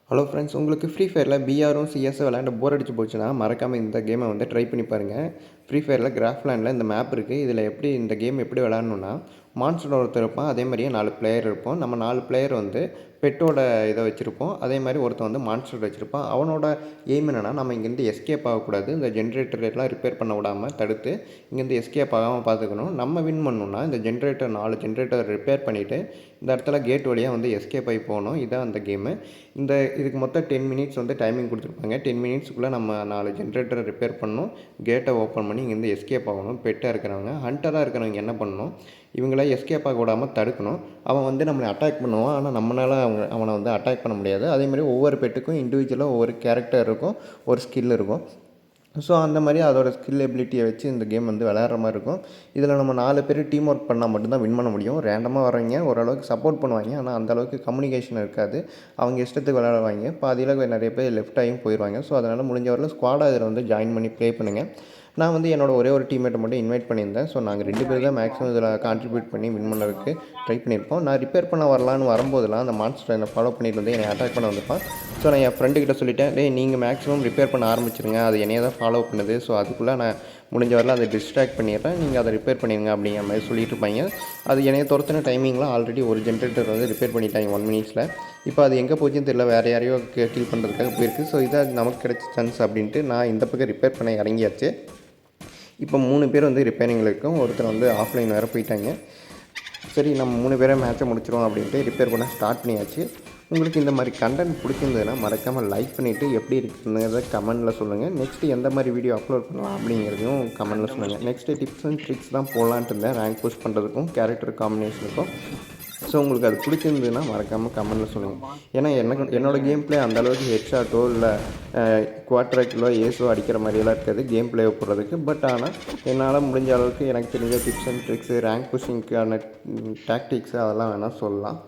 Hello friends, உங்களுக்கு free ஃபயரில் பிஆரும் சிஎஸ்ஸும் விளையாண்டு போர் அடிச்சு போச்சுன்னா மறக்காமல் இந்த கேமை வந்து ட்ரை பண்ணி பாருங்கள். ஃப்ரீ ஃபயரில் கிராஃப்லேண்டில் இந்த மேப் இருக்குது. இதில் எப்படி இந்த கேம் எப்படி விளையாடணுன்னா, மான்ஸ்டர் ஒருத்தர் இருப்பான், அதே மாதிரியே 4 பிளேயர் இருப்போம். நம்ம 4 பிளேயர் வந்து பெட்டோட இதை வச்சுருப்போம். அதே மாதிரி ஒருத்தன் வந்து மான்ஸ்டர் வச்சுருப்பான். அவனோட எய்ம் என்னென்னா, நம்ம இங்கேருந்து எஸ்கேப் ஆகக்கூடாது. இந்த ஜென்ரேட்டர்லாம் ரிப்பேர் பண்ண விடாமல் தடுத்து இங்கேருந்து எஸ்கேப் ஆகாமல் பார்த்துக்கணும். நம்ம வின் பண்ணணுன்னா இந்த ஜென்ரேட்டர் 4 ஜென்ரேட்டர் ரிப்பேர் பண்ணிவிட்டு இந்த இடத்துல கேட் வழியாக வந்து எஸ்கேப் ஆகி போகணும். இதுதான் அந்த கேமு. இதுக்கு மொத்தம் 10 மினிட்ஸ் வந்து டைமிங் கொடுத்துருப்பாங்க. 10 மினிட்ஸ்க்குள்ளே நம்ம 4 ஜென்ரேட்டரை ரிப்பேர் பண்ணணும். கேட்டை ஓப்பன் பண்ணி இங்கேருந்து எஸ்கேப் ஆகணும். பெட்டாக இருக்கிறவங்க, ஹண்டராக இருக்கிறவங்க என்ன பண்ணணும், இவங்கள எஸ்கேப் ஆக விடாமல் தடுக்கணும். அவன் வந்து நம்மளை அட்டாக் பண்ணுவான், ஆனால் நம்மளால் அவனை வந்து அட்டாக் பண்ண முடியாது. அதேமாதிரி ஒவ்வொரு பெட்டுக்கும் இண்டிவிஜுவலாக ஒவ்வொரு கேரக்டர் இருக்கும், ஒரு ஸ்கில் இருக்கும். ஸோ அந்த மாதிரி அதோட ஸ்கில் எபிலிட்டியை வச்சு இந்த கேம் வந்து விளையாடுற மாதிரி இருக்கும். இதில் நம்ம 4 பேர் டீம் ஒர்க் பண்ணால் மட்டும்தான் வின் பண்ண முடியும். ரேண்டமாக வரவங்க ஓரளவுக்கு சப்போர்ட் பண்ணுவாங்க, ஆனால் அந்தளவுக்கு கம்யூனிகேஷன் இருக்காது. அவங்க இஷ்டத்துக்கு விளையாடுவாங்க. பாதியில் நிறைய பேர் லெஃப்ட் ஆகியும் போயிடுவாங்க. ஸோ அதனால் முடிஞ்ச வரல ஸ்குவாடாக இதில் வந்து ஜாயின் பண்ணி ப்ளே பண்ணுங்கள். நான் வந்து என்னோடய ஒரே ஒரு டீம்மேட்டை மட்டும் இன்வைட் பண்ணியிருந்தேன். ஸோ நாங்கள் 2 பேர் தான் மேக்ஸிமம் இதில் கான்ட்ரிபியூட் பண்ணி வின் பண்ணதுக்கு ட்ரை பண்ணியிருப்போம். நான் ரிப்பேர் பண்ண வரலான்னு வரும்போதெல்லாம் அந்த மான்ஸ்டர் என்னை ஃபாலோ பண்ணிட்டு வந்து என்னை அட்டாக் பண்ண வந்திருப்பான். ஸோ நான் என் ஃப்ரெண்டுக்கிட்ட சொல்லிட்டேன், நீங்கள் மேக்ஸிமம் ரிப்பேர் பண்ண ஆரம்பிச்சிருங்க, அது என்னையே தான் ஃபாலோ பண்ணுது. ஸோ அதுக்குள்ளே நான் முடிஞ்ச வரல அதை டிஸ்ட்ராக்ட் பண்ணிடுறேன், நீங்கள் அதை ரிப்பேர் பண்ணிடுங்க அப்படிங்கிற மாதிரி சொல்லிட்டு இருப்பாங்க. அது என்னைய துரத்தின டைமிங்கில் ஆல்ரெடி ஒரு ஜென்ரேட்டர் வந்து ரிப்பேர் பண்ணிட்டாங்க 1 மினிட்ஸில். இப்போ அது எங்கே போச்சுன்னு தெரியல, வேறு யாரையோ கில் பண்ணுறதுக்காக போயிருக்கு. ஸோ இதாக நமக்கு கிடைச்ச சான்ஸ் அப்படின்ட்டு நான் இந்த பக்கம் ரிப்பேர் பண்ண இறங்கியாச்சு. இப்போ 3 பேர் வந்து ரிப்பேரிங்கில் இருக்கும். ஒருத்தர் வந்து ஆஃப்லைன் வேறு போயிட்டாங்க. சரி, நம்ம 3 பேரை மேட்சை முடிச்சிடும் அப்படின்ட்டு ரிப்பேர் பண்ண ஸ்டார்ட் பண்ணியாச்சு. உங்களுக்கு இந்த மாதிரி கண்டென்ட் பிடிச்சிருந்ததுன்னா மறக்காமல் லைக் பண்ணிவிட்டு எப்படி இருக்குங்கிறத கமெண்டில் சொல்லுங்கள். நெக்ஸ்ட்டு எந்த மாதிரி வீடியோ அப்லோட் பண்ணலாம் அப்படிங்கிறதையும் கமெண்டில் சொல்லுங்கள். நெக்ஸ்ட்டு டிப்ஸ் அண்ட் ட்ரிக்ஸ் தான் போடலான்ட்டு இருந்தேன், ரேங்க் புஷ் பண்ணுறதுக்கும் கேரக்டர் காம்பினேஷனுக்கும். ஸோ உங்களுக்கு அது பிடிச்சிருந்ததுன்னா மறக்காமல் கமெண்டில் சொல்லுங்கள். ஏன்னா என்னோடய கேம் ப்ளே அந்தளவுக்கு ஹெட்ஷாட்டோ இல்லை குவாட்ராக்கிலோ ஏஸோ அடிக்கிற மாதிரியெல்லாம் இருக்காது கேம் ப்ளே போடுறதுக்கு. பட் ஆனால் என்னால் முடிஞ்ச அளவுக்கு எனக்கு தெரிஞ்ச டிப்ஸ் அண்ட் ட்ரிக்ஸு, ரேங்க் புஷிங்க்கான டாக்டிக்ஸு அதெல்லாம் வேணால் சொல்லலாம்.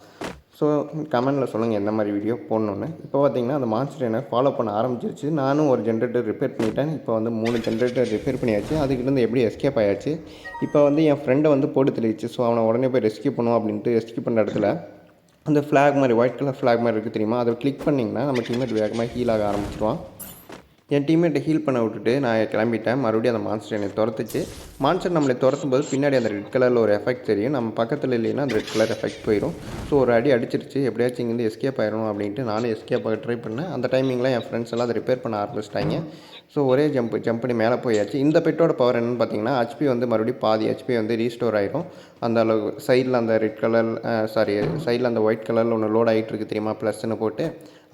ஸோ கமெண்டில் சொல்லுங்கள் எந்த மாதிரி வீடியோ போடணுன்னு. இப்போ பார்த்திங்கன்னா அந்த மான்ஸ்டர் என்ன ஃபாலோ பண்ண ஆரம்பிச்சிருச்சு. நானும் ஒரு ஜென்ரேட்டர் ரிப்பேர் பண்ணிட்டேன். இப்போ வந்து 3 ஜென்ரேட்டர் ரிப்பேர் பண்ணியாச்சு. அதுக்கிட்டேருந்து எப்படி எஸ்கேப் ஆயாச்சு. இப்போ வந்து என் ஃப்ரெண்டை வந்து போட்டு தெளிச்சு. ஸோ அவனை உடனே போய் ரெஸ்க்யூ பண்ணுவோம் அப்படின்ட்டு ரெஸ்க்யூ பண்ணுற இடத்துல அந்த ஃப்ளாக் மாதிரி ஒயிட் கலர் ஃப்ளாக் மாதிரி இருக்குது தெரியுமா, அதை கிளிக் பண்ணிங்கன்னா நம்ம டீம்மேட் வேகமாக ஹீல் ஆக ஆரம்பிச்சிடுவான். என் டீம்மேட்டை ஹீல் பண்ண விட்டுட்டு நான் கிளம்பிட்டேன். மறுபடியும் அந்த மான்ஸ்டர் என்னை துரத்துச்சு. மான்ஸ்டர் நம்மளை துரத்தும் போது பின்னாடி அந்த ரெட் கலரில் ஒரு எஃபெக்ட் தெரியும். நம்ம பக்கத்தில் இல்லைன்னா அந்த ரெட் கலர் எஃபெக்ட் போயிடும். ஸோ ஒரு அடி அடிச்சிருச்சு, எப்படியாச்சும் இங்கேருந்து எஸ்கேப் ஆயிடும் அப்படின்ட்டு நானும் எஸ்கேப் ஆக ட்ரை பண்ணேன். அந்த டைமிங்கில் என் ஃப்ரெண்ட்ஸ் எல்லாம் அதை ரிப்பேர் பண்ண ஆரம்பிச்சிட்டாங்க. ஸோ ஒரே ஜம்ப் பண்ணி மேலே போயாச்சு. இந்த பெட்டோட பவர் என்னென்னு பார்த்தீங்கன்னா, ஹெச்பி வந்து மறுபடியும் பாதி ஹெச்பி வந்து ரீஸ்டோர் ஆகிடும். அந்த அளவு சைடில் அந்த ரெட் கலர் சைடில் அந்த ஒயிட் கலரில் ஒன்று லோட் ஆகிட்டு இருக்குது தெரியுமா, ப்ளஸ்ன்னு போட்டு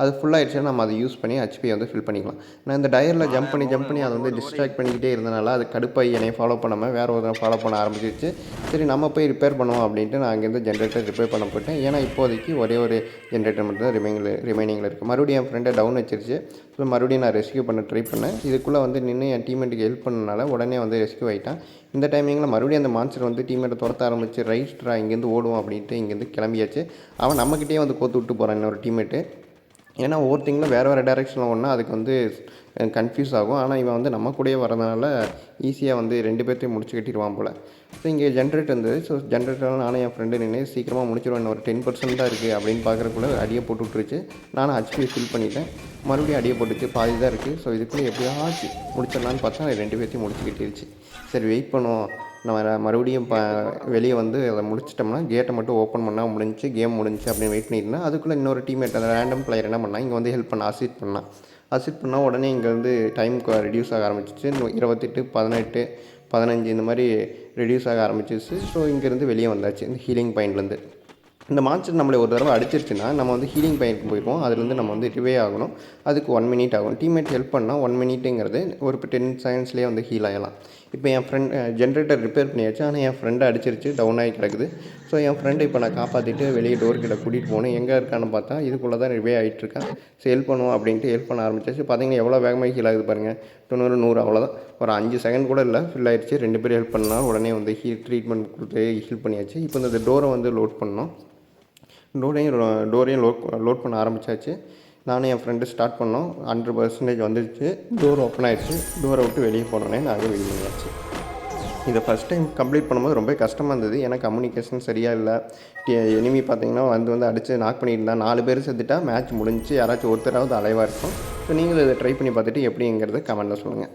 அது ஃபுல்லாகிடுச்சுன்னா நம்ம அதை யூஸ் பண்ணி ஹெச்பி வந்து ஃபில் பண்ணிக்கலாம். நான் இந்த டயரில் ஜம்ப் பண்ணி அதை வந்து டிஸ்ட்ராக்ட் பண்ணிக்கிட்டே இருந்தனால அது கடுப்பாகி என்னை ஃபாலோ பண்ணாமல் வேறு ஒருத்தரை ஃபாலோ பண்ண ஆரம்பிச்சிருச்சு. சரி, நம்ம போய் ரிப்பேர் பண்ணுவோம் அப்படின்ட்டு நான் அங்கேருந்து ஜென்ரேட்டர் ரிப்பேர் பண்ண போயிட்டேன். ஏன்னா இப்போதைக்கு ஒரே ஒரு ஜென்ரேட்டர் மட்டும் தான் ரிமைனிங்கில் இருக்குது. மறுபடியும் என் ஃப்ரெண்டை டவுன் வச்சிருச்சு. ஸோ மறுபடியும் நான் ரெஸ்க்யூ பண்ண ட்ரை பண்ணேன். இதுக்குள்ளே வந்து நின்று என் டீம்மேட்டுக்கு ஹெல்ப் பண்ணனால உடனே வந்து ரெஸ்க்யூ ஆகிட்டான். இந்த டைமிங்கில் மறுபடியும் அந்த மான்ஸ்டர் வந்து டீம்மேட்டை துரத்த ஆரம்பிச்சு ரைஸ்ட்ரா இங்கேருந்து ஓடுவோம் அப்படின்ட்டு இங்கேருந்து கிளம்பியாச்சு. அவன் நம்மக்கிட்டே வந்து கோத்து விட்டு போகிறான் இன்னொரு டீம்மேட்டு. ஏன்னா ஒவ்வொருத்திங்களும் வேறு டேரெக்ஷனில் ஒன்றா அதுக்கு வந்து கன்ஃபியூஸ் ஆகும். ஆனால் இவன் வந்து நம்ம கூடயே வரதுனால ஈஸியாக வந்து 2 பேர்த்தையும் முடிச்சு கட்டிடுவான் போல். ஸோ இங்கே ஜென்ரேட்டர் இருந்தது. ஸோ ஜென்ரேட்டரில் நானும் என் ஃப்ரெண்டு நின்று சீக்கிரமாக முடிச்சிடுவேன், ஒரு 10% தான் இருக்குது அப்படின்னு பார்க்குறக்குள்ள அடியை போட்டு விட்டுருச்சு. நானும் ஹெச்பி ஃபில் பண்ணிட்டேன். மறுபடியும் அடியை போட்டுச்சு, பாதி தான் இருக்குது. ஸோ இதுக்குள்ளே எப்படியாச்சும் முடிச்சிடலான்னு பார்த்தா 2 பேர்த்தையும் முடிச்சு கட்டிடுச்சு. சரி, வெயிட் பண்ணுவோம், நம்ம மறுபடியும் வெளியே வந்து அதை முடிச்சிட்டோம்னா கேட்டை மட்டும் ஓப்பன் பண்ணால் முடிஞ்சு கேம் முடிஞ்சு அப்படின்னு வெயிட் பண்ணியிருந்தேன். அதுக்குள்ளே இன்னொரு டீம்மேட் அந்த ரேண்டம் பிளேயர் என்ன பண்ணால் இங்கே வந்து ஹெல்ப் பண்ண அசிட் பண்ணால் உடனே இங்கே வந்து டைம் ரெடியூஸ் ஆக ஆரம்பிச்சிச்சு. 28, 18, 15 இந்த மாதிரி ரெடியூஸ் ஆக ஆரம்பிச்சிச்சு. ஸோ இங்கேருந்து வெளியே வந்தாச்சு இந்த ஹீலிங் பாயிண்ட்லேருந்து. இந்த மான்ஸ்டர் நம்மளை ஒரு தடவை அடிச்சிருச்சுன்னா நம்ம வந்து ஹீலிங் பாயிண்ட்க்கு போயிடுவோம். அதுலேருந்து நம்ம வந்து ரிவே ஆகணும். அதுக்கு 1 மினிட் ஆகும். டீம்மேட் ஹெல்ப் பண்ணால் 1 மினிட்டுங்கிறது ஒரு 10 செகண்ட்ஸ்லேயே வந்து ஹீல் ஆகலாம். இப்போ என் ஃப்ரெண்ட் ஜென்ரேட்டர் ரிப்பேர் பண்ணியாச்சு. ஆனால் என் ஃப்ரெண்டை அடிச்சிருச்சு, டவுன் ஆகி கிடக்குது. ஸோ என் ஃப்ரெண்டை இப்போ நான் காப்பாற்றிட்டு வெளியே டோர் கிட்ட கூட்டிகிட்டு போகணும். எங்கே இருக்கான்னு பார்த்தா இதுக்குள்ளே தான் ரிவே ஆகிட்டுருக்கேன். ஸோ ஹெல்ப் பண்ணுவோம் அப்படின்ட்டு ஹெல்ப் பண்ண ஆரம்பிச்சாச்சு. பார்த்தீங்கன்னா எவ்வளோ வேகமாக ஹீல் ஆகுது பாருங்கள், 90, 100 அவ்வளோதான். ஒரு 5 செகண்ட் கூட இல்லை, ஃபில் ஆகிடுச்சு. 2 பேர் ஹெல்ப் பண்ணால் உடனே வந்து ட்ரீட்மெண்ட் கொடுத்து ஹீல் பண்ணியாச்சு. இப்போ இந்த டோரை வந்து லோட் பண்ணோம். டோரையும் லோட் பண்ண ஆரம்பித்தாச்சு. நானும் என் ஃப்ரெண்டு ஸ்டார்ட் பண்ணோம். 100% வந்துடுச்சு. டோர் ஓப்பன் ஆகிடுச்சு. டோரை விட்டு வெளியே போனோடனே நாங்கள் வெளியே பண்ணியாச்சு. இதை ஃபஸ்ட் டைம் கம்ப்ளீட் பண்ணும்போது ரொம்ப கஷ்டமாக இருந்தது. ஏன்னா கம்யூனிகேஷன் சரியாக இல்லை. எனிமி பார்த்தீங்கன்னா வந்து அடித்து நாக் பண்ணியிருந்தா 4 பேர் செத்துட்டா மேட்ச் முடிஞ்சுச்சு. யாராச்சும் ஒருத்தராவது அலைவாக இருக்கும். ஸோ நீங்களும் இதை ட்ரை பண்ணி பார்த்துட்டு எப்படிங்கிறத கமெண்ட்டில் சொல்லுங்கள்.